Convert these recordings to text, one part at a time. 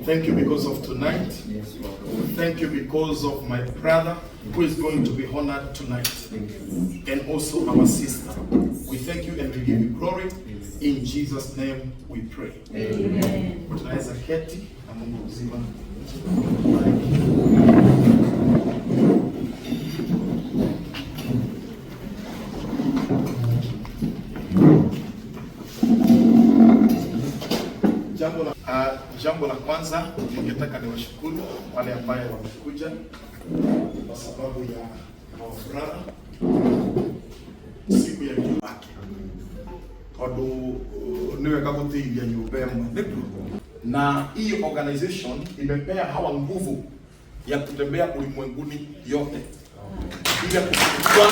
Thank you because of tonight. Yes, Lord. Thank you because of my brother who is going to be honored tonight. And also our sister. We thank you and we give you glory. In Jesus' name we pray. Amen. Tunaweza keti na Mungu mzima. Jambo la kwanza ningetaka niwashukuru wale ambao wamekuja kwa sababu ya furaha siku ya juma yake. Tondu niweka gutiithia nyumba ĩmwe na hii organization imepea hawa nguvu ya kutembea ulimwenguni yote bila kuchukua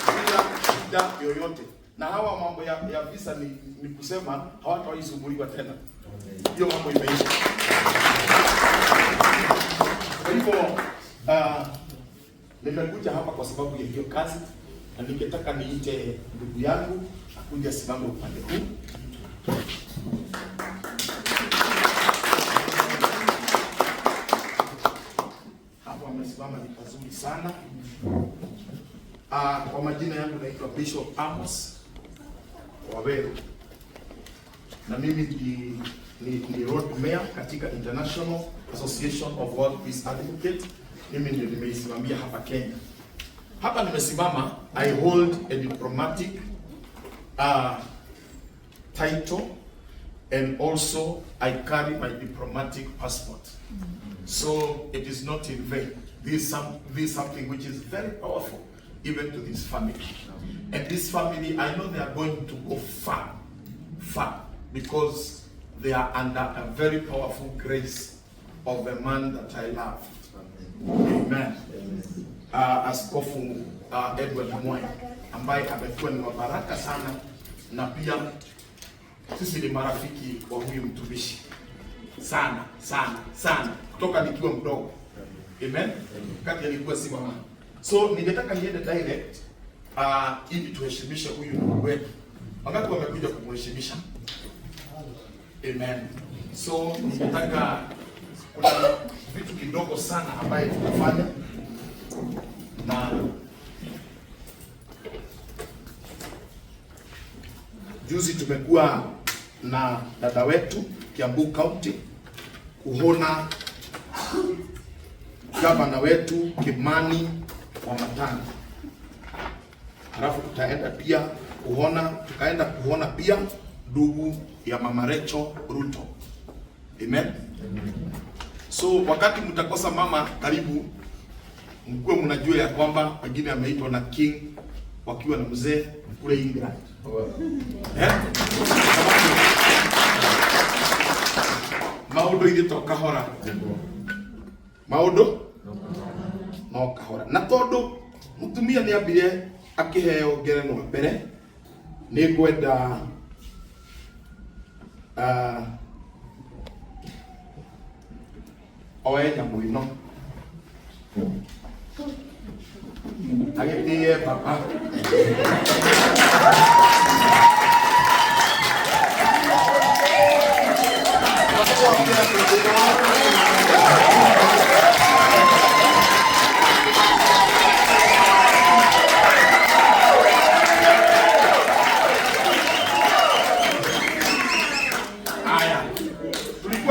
na bila shida yoyote. Na hawa mambo ya visa ni kusema hawatawaisumbuliwa tena. Hiyo mambo imeisha. Kwa hivyo nimekuja hapa kwa sababu ya hiyo kazi, na ningetaka niite ndugu yangu akuja simame upande huu. Hapo amesimama ni pazuri sana. Kwa majina yangu naitwa Bishop Amos Waweru, na mimi ni road mayor katika International Association of World Peace Advocates. Mimi ndio nimeisimamia hapa Kenya. Hapa nimesimama, I hold a diplomatic title, and also I carry my diplomatic passport. So it is not in vain. This is something which is very powerful even to this family. And this family, I know they are going to go far, because they are under a very powerful grace of the man that I love. Amen. Askofu Edward Mwai ambaye amekuwa ni baraka sana, na pia sisi ni marafiki wa huyu mtumishi sana kutoka nikiwa mdogo. Amen. Kati alikuwa si mama. So ningetaka niende direct ili tuheshimishe huyu ndugu wetu. Wangapi wamekuja kumheshimisha? Amen. So ningetaka, kuna vitu kidogo sana ambaye tutafanya, na juzi tumekuwa na dada wetu Kiambu County kuhona gavana wetu Kimani Wamatangi. Halafu tukaenda kuhona pia ndugu ya Mama Rachel Ruto. Amen. So wakati mtakosa mama karibu, mkuwe mnajua ya kwamba wengine ameitwa na King wakiwa na mzee kule England. Maudo igitoka hora. Maudo no kahora. Na tondu mutumia ni ambire akiheo ngerenwa mbere, ni kwenda oe nyamũ ĩno agĩtĩe papa.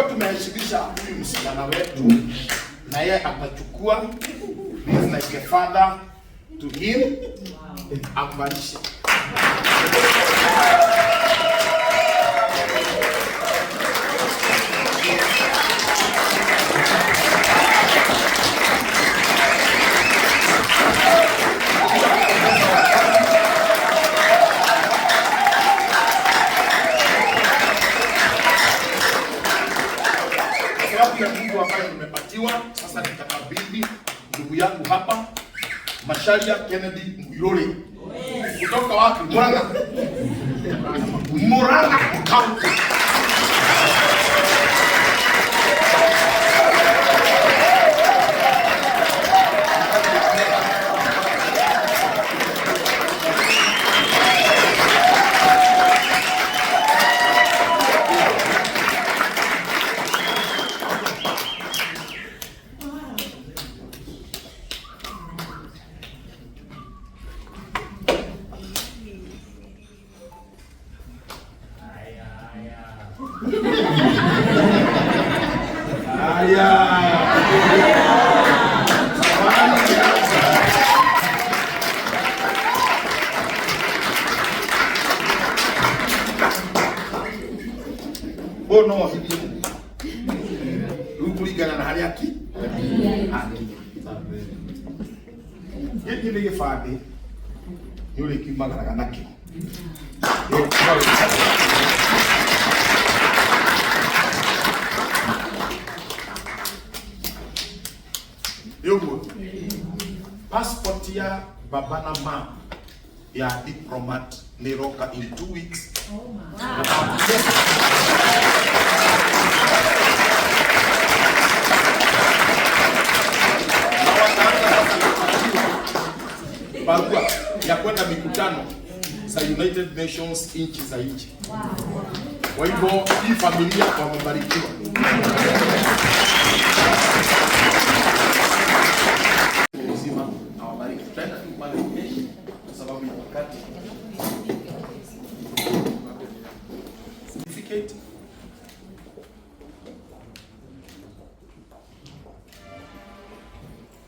Tumeheshimisha huyu msichana wetu, na yeye atachukua this like a father to him amvalishe. Ya Mungu ambayo nimepatiwa sasa, nitakabidhi ndugu yangu hapa Macharia Kennedy Mwiruri kutoka wapi? Murang'a County. Ile gifadi yule kimagara nake. Yogo. Passport ya baba na mama ya diplomat niroka in 2 weeks. Oh my. Barua ya kwenda mikutano za United Nations nchi za nchi. Kwa hivyo hii familia wamebarikiwa. Mzima awabariki. Tutaenda tu pale kesho kwa sababu ya wakati. Certificate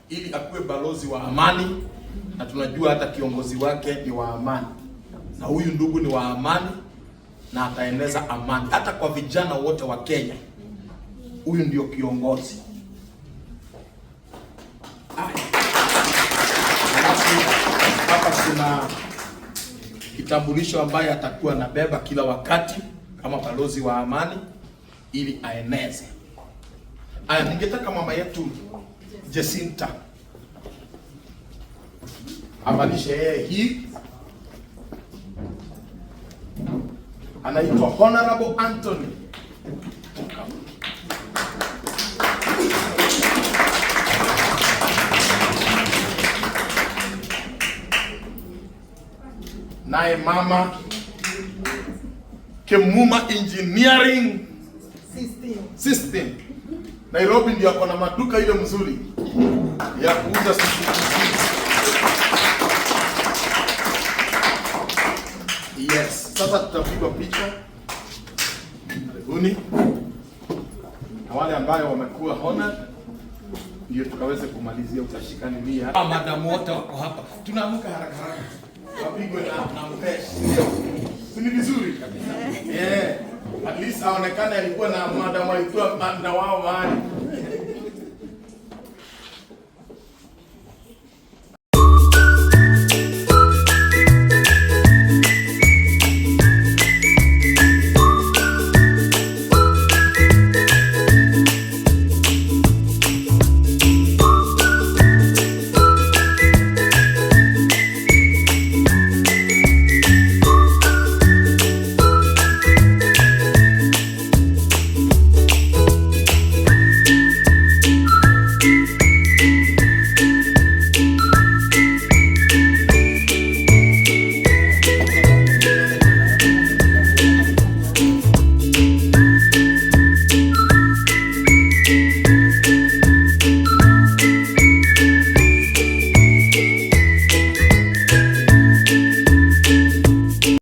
ili akuwe balozi wa amani, na tunajua hata kiongozi wake ni wa amani, na huyu ndugu ni wa amani na ataeneza amani hata kwa vijana wote wa Kenya. Huyu ndio kiongozi. Hapa kuna kitambulisho ambaye atakuwa anabeba kila wakati kama balozi wa amani ili aeneze. Ningetaka mama yetu Jacinta avalishe yeye hii. Anaitwa Honorable Anthony. Naye mama Kemuma Engineering System. Nairobi ndio ako na maduka ile mzuri ya kuuza Yes, sasa tutapigwa picha. Karibuni. Na wale ambao wamekuwa honored ndio tukaweze kumalizia utashikani nia. Hapa madam wote wako hapa. Tunaamka haraka haraka. Wapigwe na mpeshi. Ni vizuri kabisa. At least aonekane alikuwa na madam alikuwa na wao mahali.